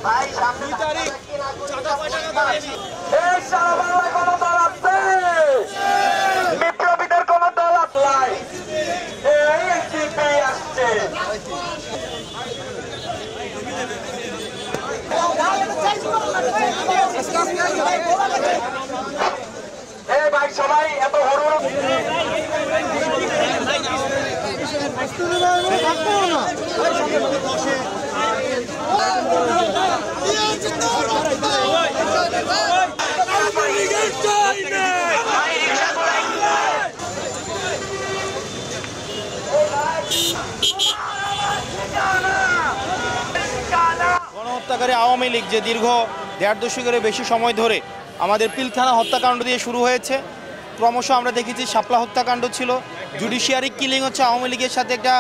এই সারা বাংলায় কোন দল আছে? বিপ্লবীদের কোন দল আছে? এই এনসিপি আসছে। এই ভাই সবাই এত হরুন গণহত্যাকারী আওয়ামী লীগ যে দীর্ঘ ১.৫ দশকের বেশি সময় ধরে আমাদের পিলখানা হত্যাকাণ্ড দিয়ে শুরু হয়েছে, ক্রমশ আমরা দেখেছি শাপলা হত্যাকাণ্ড ছিল, জুডিশিয়ারি কিলিং হচ্ছে আওয়ামী লীগের সাথে একটা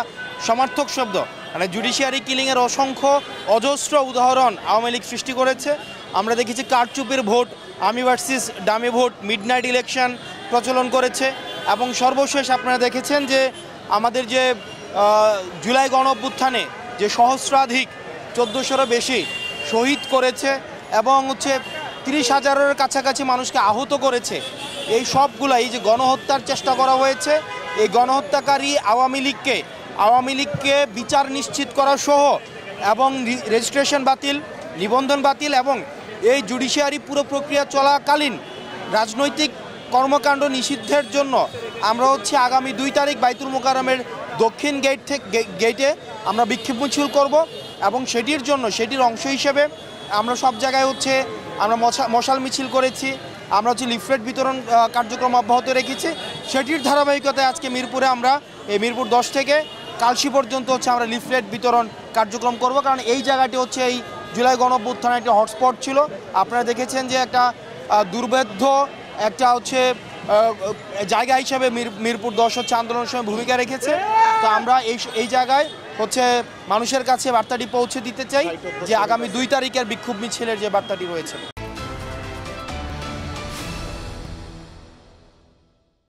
সমার্থক শব্দ। মানে জুডিশিয়ারি কিলিংয়ের অসংখ্য অজস্র উদাহরণ আওয়ামী লীগ সৃষ্টি করেছে। আমরা দেখেছি কারচুপির ভোট, আমি versus dummy vote, midnight election প্রচলন করেছে এবং সর্বশেষ আপনারা দেখেছেন যে আমাদের যে জুলাই গণঅভ্যুত্থানে যে সহস্রাধিক ১৪০০রও বেশি শহীদ করেছে এবং হচ্ছে ৩০,০০০-এর কাছাকাছি মানুষকে আহত করেছে। এই সবগুলাই এই যে গণহত্যার চেষ্টা করা হয়েছে, এই গণহত্যাকারী আওয়ামী লীগকে বিচার নিশ্চিত করা সহ এবং রেজিস্ট্রেশন বাতিল, নিবন্ধন বাতিল এবং এই জুডিশিয়ারি পুরো প্রক্রিয়া চলাকালীন রাজনৈতিক কর্মকাণ্ড নিষিদ্ধের জন্য আমরা হচ্ছে আগামী ২ তারিখ বাইতুল মোকাররমের দক্ষিণ গেটে আমরা বিক্ষোভ মিছিল করব এবং সেটির অংশ হিসেবে আমরা সব জায়গায় হচ্ছে আমরা মশাল মিছিল করেছি, আমরা হচ্ছে লিফলেট বিতরণ কার্যক্রম অব্যাহত রেখেছি। সেটির ধারাবাহিকতায় আজকে মিরপুরে আমরা এই মিরপুর ১০ থেকে কালশি পর্যন্ত হচ্ছে আমরা লিফলেট বিতরণ কার্যক্রম করব, কারণ এই জায়গাটি হচ্ছে এই জুলাই গণঅভ্যুত্থানের একটি হটস্পট ছিল। আপনারা দেখেছেন যে একটা দুর্ভেদ্য একটা হচ্ছে জায়গা হিসেবে মিরপুর ১০ হচ্ছে আন্দোলনের সময় ভূমিকা রেখেছে। তো আমরা এই জায়গায় হচ্ছে মানুষের কাছে বার্তাটি পৌঁছে দিতে চাই যে আগামী ২ তারিখের বিক্ষোভ মিছিলের যে বার্তাটি রয়েছে।